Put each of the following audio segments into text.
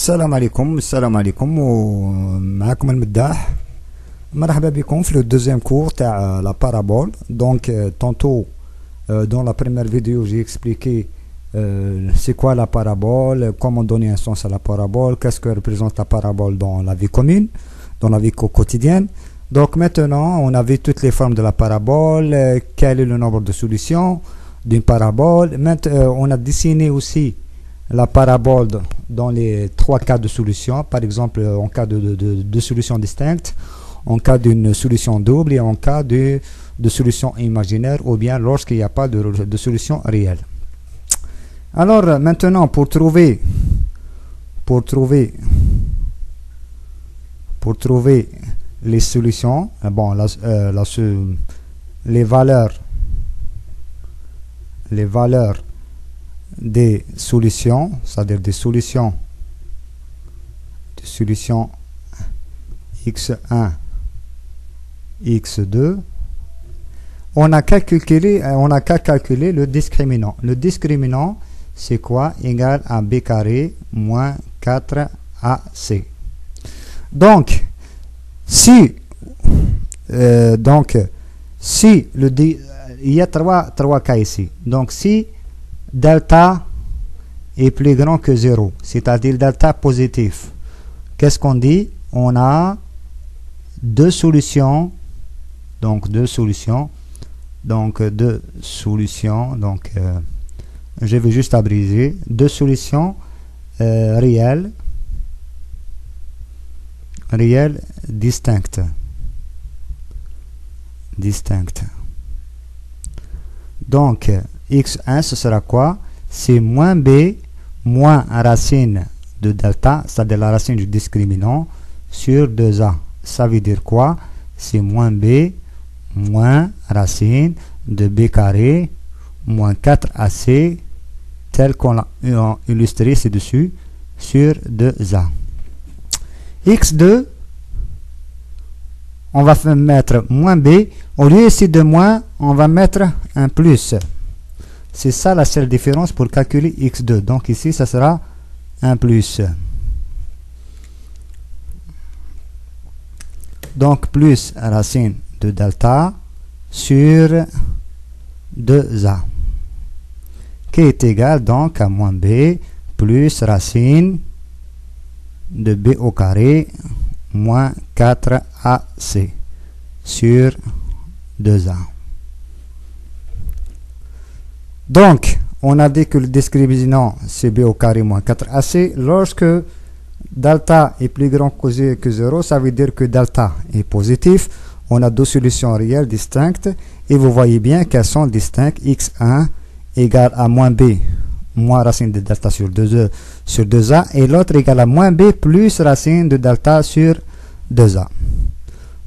السلام عليكم ومعكم المداح. مرحبا بكم في le deuxième cours تاع la parabole. Donc tantôt dans la première vidéo j'ai expliqué c'est quoi la parabole, comment donner un sens à la parabole, qu'est-ce que représente la parabole dans la vie commune, dans la vie quotidienne. Donc maintenant on a vu toutes les formes de la parabole, quel est le nombre de solutions d'une parabole. Maintenant on a dessiné aussi la parabole dans les trois cas de solution, par exemple en cas de solution distincte, en cas d'une solution double et en cas de solution imaginaire, ou bien lorsqu'il n'y a pas de solution réelle. Alors maintenant pour trouver les solutions, bon, les valeurs des solutions, c'est-à-dire des solutions x1, x2, on a qu'à calculer le discriminant. Le discriminant, c'est quoi? Égal à b carré moins 4ac. Donc, si il y a trois cas ici. Donc, si delta est plus grand que 0, c'est-à-dire delta positif, qu'est-ce qu'on dit? On a deux solutions, donc je vais juste abréger, deux solutions réelles distinctes. Donc x1 ce sera quoi? C'est moins b moins racine de delta, c'est-à-dire la racine du discriminant, sur 2a. Ça veut dire quoi? C'est moins b moins racine de b carré moins 4ac, tel qu'on l'a illustré ci-dessus, sur 2a. x2, on va mettre moins b, au lieu ici de moins, on va mettre un plus. C'est ça la seule différence pour calculer x2. Donc ici, ça sera un plus. Donc plus racine de delta sur 2a, qui est égal donc à moins b plus racine de b au carré moins 4ac sur 2a. Donc, on a dit que le discriminant c'est b au carré moins 4ac. Lorsque delta est plus grand que 0, ça veut dire que delta est positif. On a deux solutions réelles distinctes et vous voyez bien qu'elles sont distinctes. x1 égale à moins b moins racine de delta sur 2a et l'autre égale à moins b plus racine de delta sur 2a.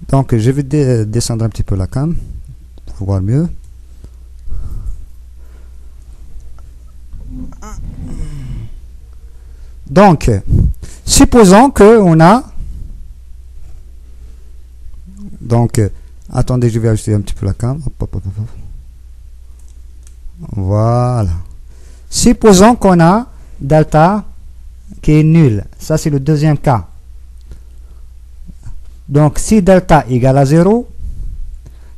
Donc je vais descendre un petit peu la cam pour voir mieux. Donc supposons que on a, donc attendez, je vais ajuster un petit peu la cam. Voilà. Supposons qu'on a delta qui est nul. Ça c'est le deuxième cas. Donc si delta égale à 0,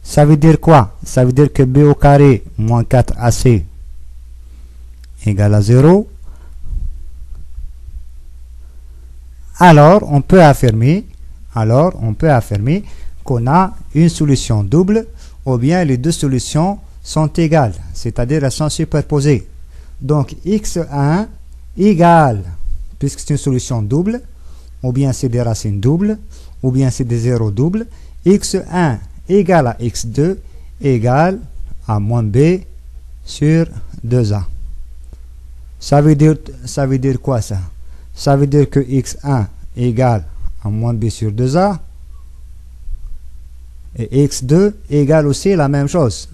ça veut dire quoi? Ça veut dire que b au carré moins 4ac égale à 0. Alors on peut affirmer qu'on a une solution double, ou bien les deux solutions sont égales, c'est-à-dire elles sont superposées. Donc x1 égale, puisque c'est une solution double, ou bien c'est des racines doubles, ou bien c'est des zéros doubles, x1 égale à x2 égale à moins b sur 2a. Ça veut dire quoi ça? Ça veut dire que x1 égale à moins b sur 2a et x2 égale aussi la même chose.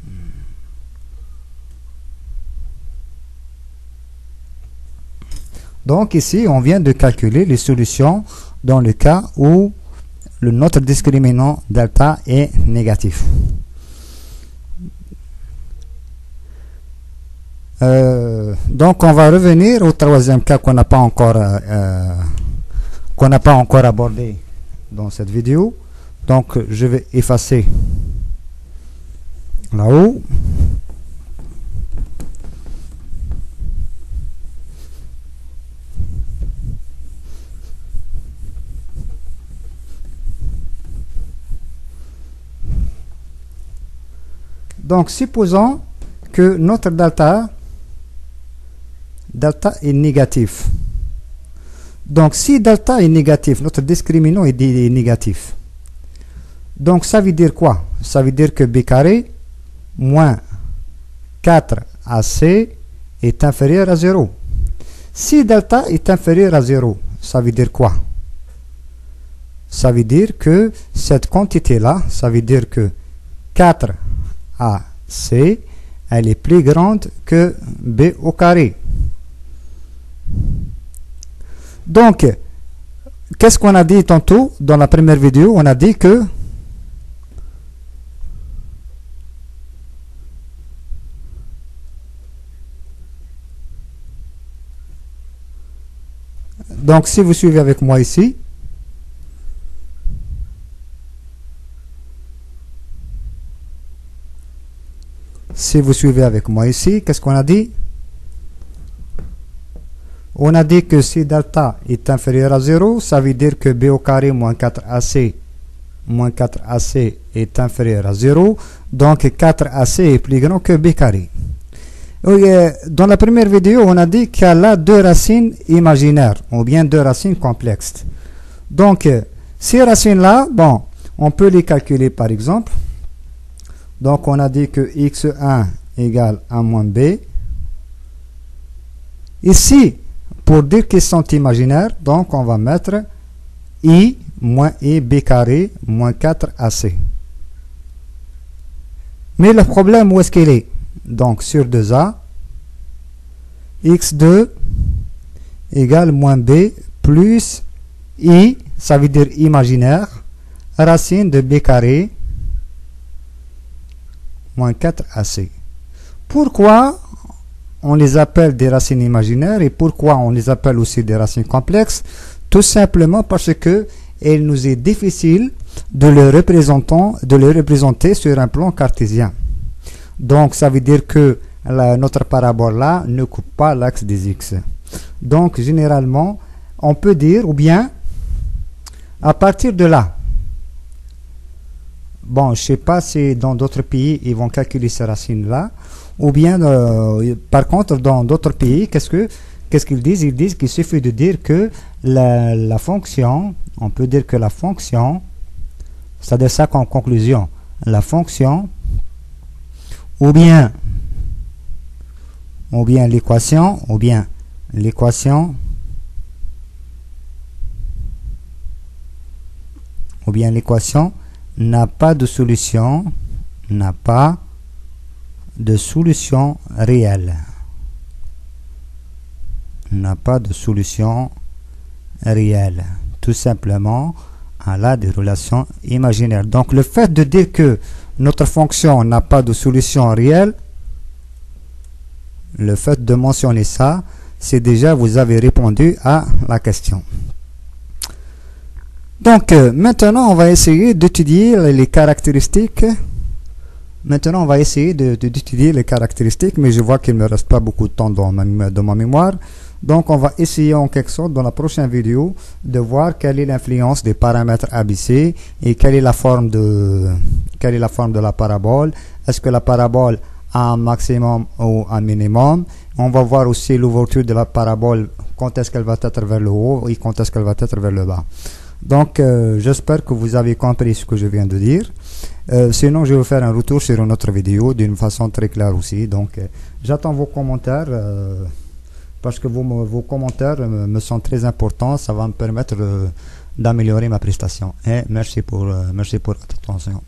Donc ici, on vient de calculer les solutions dans le cas où notre discriminant delta est négatif. Donc on va revenir au troisième cas qu'on n'a pas encore qu'on n'a pas encore abordé dans cette vidéo. Donc je vais effacer là-haut. Donc supposons que notre delta est négatif. Donc si delta est négatif, notre discriminant est négatif. Donc ça veut dire quoi? Ça veut dire que b carré moins 4ac est inférieur à 0. Si delta est inférieur à 0, ça veut dire quoi? Ça veut dire que cette quantité-là, ça veut dire que 4ac, elle est plus grande que b au carré. Donc, qu'est-ce qu'on a dit tantôt dans la première vidéo? On a dit que donc si vous suivez avec moi ici, qu'est-ce qu'on a dit? On a dit que si delta est inférieur à 0, ça veut dire que b au carré moins 4ac est inférieur à 0. Donc 4ac est plus grand que b carré. Dans la première vidéo, on a dit qu'il y a là deux racines imaginaires, ou bien deux racines complexes. Donc ces racines-là, bon, on peut les calculer par exemple. Donc on a dit que x1 égale a moins b. Ici, pour dire qu'ils sont imaginaires, donc on va mettre i moins i b carré moins 4ac. Mais le problème, où est-ce qu'il est? Donc sur 2a, x2 égale moins b plus i, ça veut dire imaginaire, racine de b carré moins 4ac. Pourquoi on les appelle des racines imaginaires et pourquoi on les appelle aussi des racines complexes? Tout simplement parce que il nous est difficile de les représenter sur un plan cartésien. Donc ça veut dire que notre parabole là ne coupe pas l'axe des x. Donc généralement on peut dire, ou bien à partir de là, bon, je sais pas si dans d'autres pays ils vont calculer ces racines là, ou bien par contre dans d'autres pays, qu'est-ce qu'ils disent? Ils disent qu'il suffit de dire que la fonction, on peut dire que la fonction, c'est-à-dire ça qu'en conclusion, la fonction ou bien l'équation n'a pas de solution réelle. Tout simplement, elle a des relations imaginaires. Donc le fait de dire que notre fonction n'a pas de solution réelle, le fait de mentionner ça, c'est déjà vous avez répondu à la question. Donc maintenant on va essayer d'étudier les caractéristiques. Mais je vois qu'il ne me reste pas beaucoup de temps dans ma mémoire. Donc on va essayer en quelque sorte dans la prochaine vidéo de voir quelle est l'influence des paramètres ABC et quelle est la forme de la parabole. Est-ce que la parabole a un maximum ou un minimum? On va voir aussi l'ouverture de la parabole, quand est-ce qu'elle va être vers le haut et quand est-ce qu'elle va être vers le bas. Donc j'espère que vous avez compris ce que je viens de dire. Sinon je vais faire un retour sur une autre vidéo d'une façon très claire aussi. Donc j'attends vos commentaires parce que vos commentaires me sont très importants. Ça va me permettre d'améliorer ma prestation. Et merci pour votre attention.